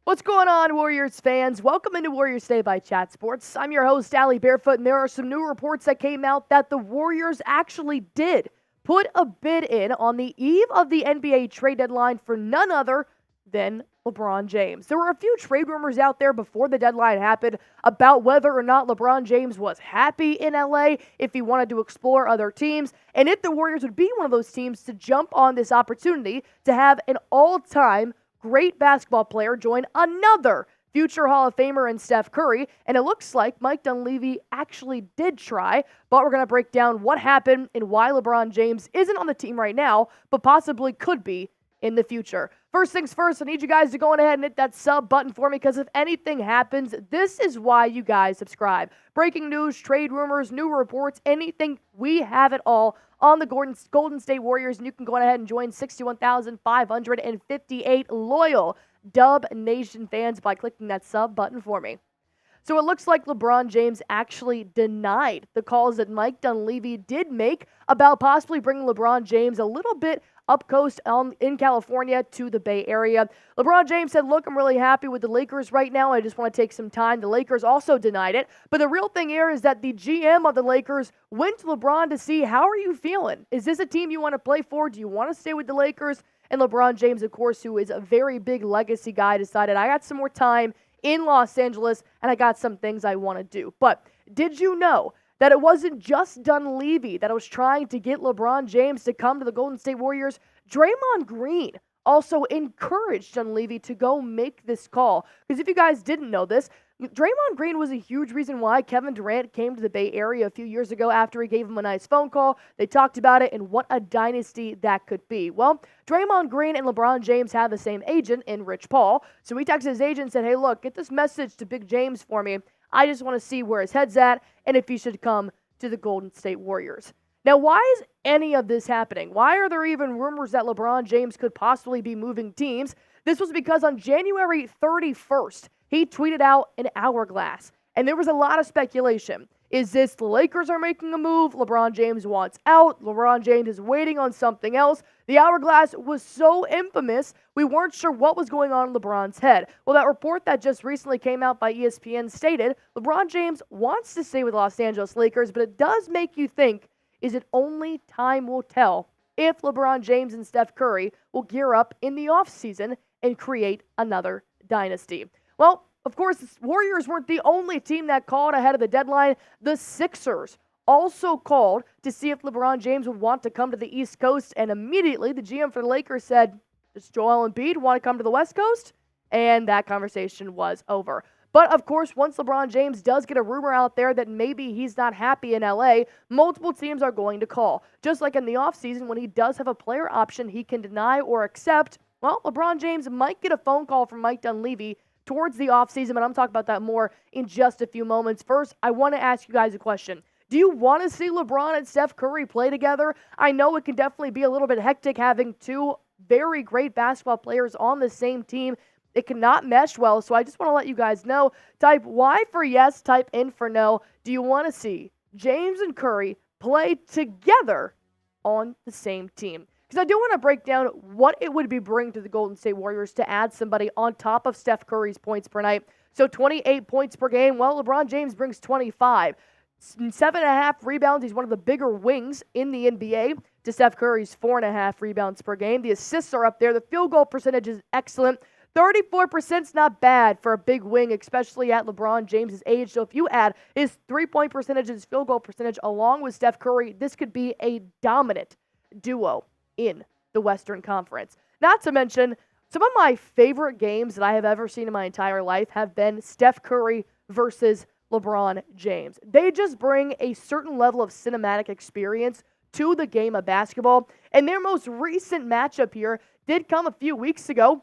What's going on, Warriors fans? Welcome into Warriors Day by Chat Sports. I'm your host, Allie Barefoot, and there are some new reports that came out that the Warriors actually did put a bid in on the eve of the NBA trade deadline for none other than LeBron James. There were a few trade rumors out there before the deadline happened about whether or not LeBron James was happy in LA, if he wanted to explore other teams, and if the Warriors would be one of those teams to jump on this opportunity to have an all-time great basketball player join another future Hall of Famer in Steph Curry, and it looks like Mike Dunleavy actually did try, but we're going to break down what happened and why LeBron James isn't on the team right now, but possibly could be in the future. First things first, I need you guys to go ahead and hit that sub button for me, because if anything happens, this is why you guys subscribe. Breaking news, trade rumors, new reports, anything, we have it all on the Golden State Warriors, and you can go ahead and join 61,558 loyal Dub Nation fans by clicking that sub button for me. So it looks like LeBron James actually denied the calls that Mike Dunleavy did make about possibly bringing LeBron James a little bit up coast in California to the Bay Area. LeBron James said, look, I'm really happy with the Lakers right now. I just want to take some time. The Lakers also denied it. But the real thing here is that the GM of the Lakers went to LeBron to see, how are you feeling? Is this a team you want to play for? Do you want to stay with the Lakers? And LeBron James, of course, who is a very big legacy guy, decided, I got some more time in Los Angeles, and I got some things I want to do. But did you know that it wasn't just Dunleavy that was trying to get LeBron James to come to the Golden State Warriors? Draymond Green also encouraged Dunleavy to go make this call. Because if you guys didn't know this, Draymond Green was a huge reason why Kevin Durant came to the Bay Area a few years ago after he gave him a nice phone call. They talked about it and what a dynasty that could be. Well, Draymond Green and LeBron James have the same agent in Rich Paul. So he texted his agent and said, hey, look, get this message to Big James for me. I just want to see where his head's at and if he should come to the Golden State Warriors. Now, why is any of this happening? Why are there even rumors that LeBron James could possibly be moving teams? This was because on January 31st, he tweeted out an hourglass, and there was a lot of speculation. Is this the Lakers are making a move? LeBron James wants out. LeBron James is waiting on something else. The hourglass was so infamous, we weren't sure what was going on in LeBron's head. Well, that report that just recently came out by ESPN stated LeBron James wants to stay with Los Angeles Lakers, but it does make you think, is it only time will tell if LeBron James and Steph Curry will gear up in the offseason and create another dynasty? Well, of course, the Warriors weren't the only team that called ahead of the deadline. The Sixers also called to see if LeBron James would want to come to the East Coast, and immediately the GM for the Lakers said, does Joel Embiid want to come to the West Coast? And that conversation was over. But, of course, once LeBron James does get a rumor out there that maybe he's not happy in LA, multiple teams are going to call. Just like in the offseason, when he does have a player option he can deny or accept, well, LeBron James might get a phone call from Mike Dunleavy towards the offseason, but I'm talking about that more in just a few moments. First, I want to ask you guys a question. Do you want to see LeBron and Steph Curry play together? I know it can definitely be a little bit hectic having two very great basketball players on the same team. It cannot mesh well, so I just want to let you guys know. Type Y for yes, type N for no. Do you want to see James and Curry play together on the same team? Because I do want to break down what it would be bringing to the Golden State Warriors to add somebody on top of Steph Curry's points per night. So 28 points per game. Well, LeBron James brings 25. 7.5 rebounds. He's one of the bigger wings in the NBA to Steph Curry's 4.5 rebounds per game. The assists are up there. The field goal percentage is excellent. 34% is not bad for a big wing, especially at LeBron James' age. So if you add his three-point percentage, his field goal percentage, along with Steph Curry, this could be a dominant duo in the Western Conference. Not to mention, some of my favorite games that I have ever seen in my entire life have been Steph Curry versus LeBron James. They just bring a certain level of cinematic experience to the game of basketball. And their most recent matchup here did come a few weeks ago.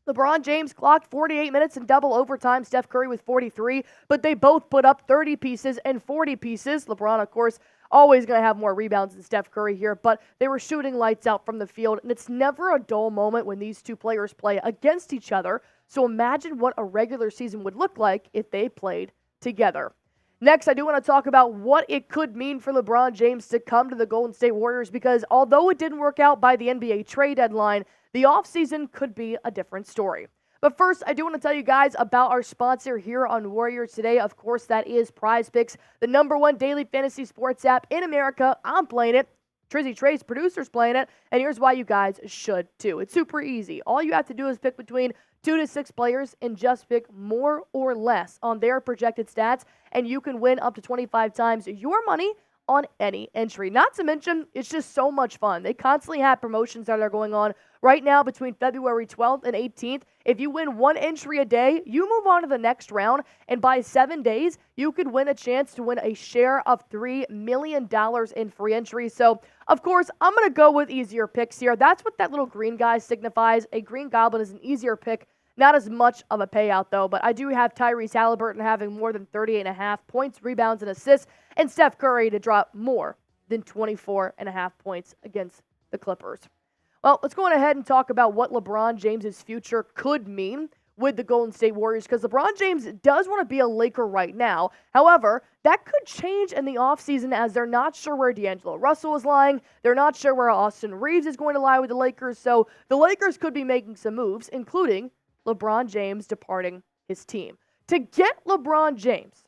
LeBron James clocked 48 minutes in double overtime. Steph Curry with 43, but they both put up 30 pieces and 40 pieces. LeBron, of course, always going to have more rebounds than Steph Curry here, but they were shooting lights out from the field, and it's never a dull moment when these two players play against each other. So imagine what a regular season would look like if they played together. Next, I do want to talk about what it could mean for LeBron James to come to the Golden State Warriors, because although it didn't work out by the NBA trade deadline, the offseason could be a different story. But first, I do want to tell you guys about our sponsor here on Warriors Today. Of course, that is Prize Picks, the #1 daily fantasy sports app in America. I'm playing it. Trizzy Trey's producer's playing it, and here's why you guys should too. It's super easy. All you have to do is pick between 2 to 6 players and just pick more or less on their projected stats, and you can win up to 25 times your money on any entry. Not to mention, it's just so much fun. They constantly have promotions that are going on right now between February 12th and 18th. If you win 1 entry a day, you move on to the next round, and by 7 days, you could win a chance to win a share of $3 million in free entries. So, of course, I'm going to go with easier picks here. That's what that little green guy signifies. A green goblin is an easier pick. Not as much of a payout, though, but I do have Tyrese Halliburton having more than 38.5 points, rebounds, and assists, and Steph Curry to drop more than 24.5 points against the Clippers. Well, let's go on ahead and talk about what LeBron James' future could mean with the Golden State Warriors, because LeBron James does want to be a Laker right now. However, that could change in the offseason as they're not sure where D'Angelo Russell is lying. They're not sure where Austin Reeves is going to lie with the Lakers, so the Lakers could be making some moves, including LeBron James departing his team. To get LeBron James,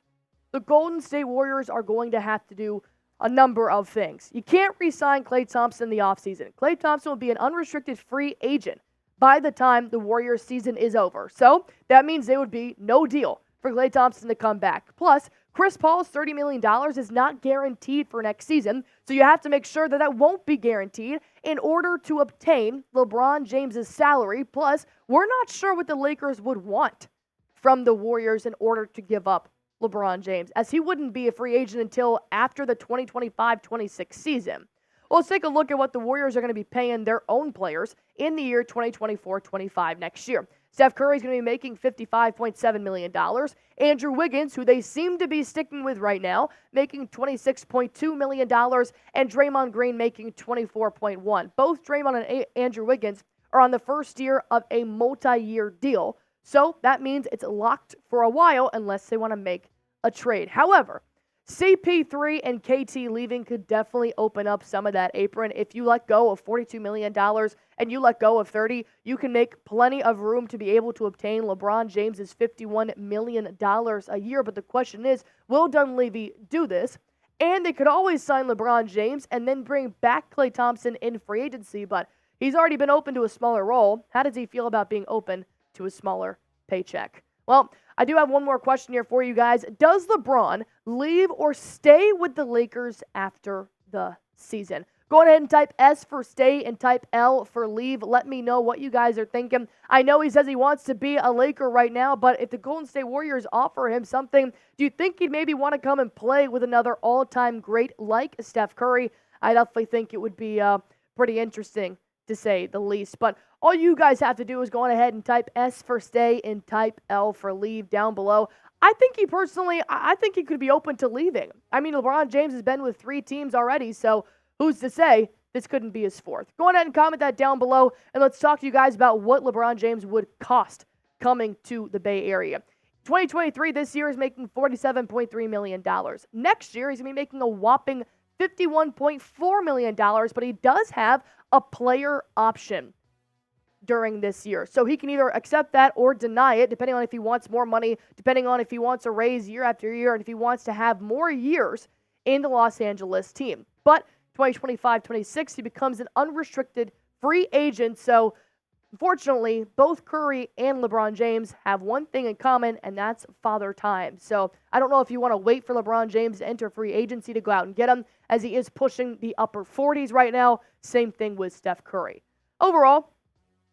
the Golden State Warriors are going to have to do a number of things. You can't re-sign Klay Thompson in the offseason. Klay Thompson will be an unrestricted free agent by the time the Warriors season is over. So that means there would be no deal for Klay Thompson to come back. Plus, Chris Paul's $30 million is not guaranteed for next season, so you have to make sure that that won't be guaranteed in order to obtain LeBron James' salary. Plus, we're not sure what the Lakers would want from the Warriors in order to give up LeBron James, as he wouldn't be a free agent until after the 2025-26 season. Well, let's take a look at what the Warriors are going to be paying their own players in the year 2024-25 next year. Steph Curry is going to be making $55.7 million. Andrew Wiggins, who they seem to be sticking with right now, making $26.2 million. And Draymond Green making $24.1 million. Both Draymond and Andrew Wiggins are on the first year of a multi-year deal. So that means it's locked for a while unless they want to make a trade. However, CP3 and KT leaving could definitely open up some of that apron. If you let go of $42 million and you let go of $30, you can make plenty of room to be able to obtain LeBron James's $51 million a year. But the question is, will Dunleavy do this? And they could always sign LeBron James and then bring back Klay Thompson in free agency, but he's already been open to a smaller role. How does he feel about being open to a smaller paycheck? Well, I do have one more question here for you guys. Does LeBron leave or stay with the Lakers after the season? Go ahead and type S for stay and type L for leave. Let me know what you guys are thinking. I know he says he wants to be a Laker right now, but if the Golden State Warriors offer him something, do you think he'd maybe want to come and play with another all-time great like Steph Curry? I definitely think it would be pretty interesting, to say the least. But all you guys have to do is go on ahead and type S for stay and type L for leave down below. I think he could be open to leaving. I mean, LeBron James has been with 3 teams already, so who's to say this couldn't be his 4th? Go on ahead and comment that down below, and let's talk to you guys about what LeBron James would cost coming to the Bay Area. 2023, this year, is making $47.3 million. Next year, he's going to be making a whopping $51.4 million, but he does have a player option during this year. So he can either accept that or deny it, depending on if he wants more money, depending on if he wants a raise year after year, and if he wants to have more years in the Los Angeles team. But 2025-26, he becomes an unrestricted free agent. So unfortunately, both Curry and LeBron James have one thing in common, and that's father time. So I don't know if you want to wait for LeBron James to enter free agency to go out and get him, as he is pushing the upper 40s right now. Same thing with Steph Curry. Overall,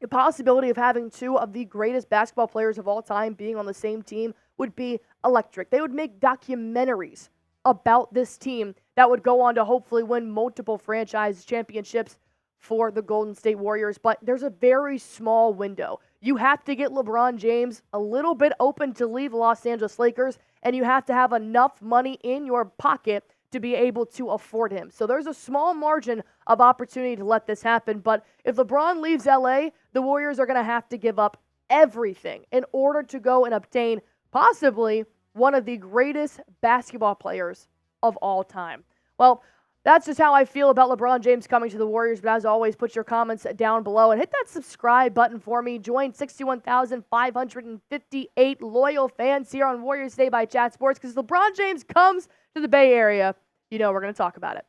the possibility of having 2 of the greatest basketball players of all time being on the same team would be electric. They would make documentaries about this team that would go on to hopefully win multiple franchise championships for the Golden State Warriors, but there's a very small window. You have to get LeBron James a little bit open to leave Los Angeles Lakers, and you have to have enough money in your pocket to be able to afford him. So there's a small margin of opportunity to let this happen, but if LeBron leaves LA, the Warriors are going to have to give up everything in order to go and obtain possibly one of the greatest basketball players of all time. Well, That's just how I feel about LeBron James coming to the Warriors. But as always, put your comments down below and hit that subscribe button for me. Join 61,558 loyal fans here on Warriors Day by Chat Sports, because LeBron James comes to the Bay Area. You know we're going to talk about it.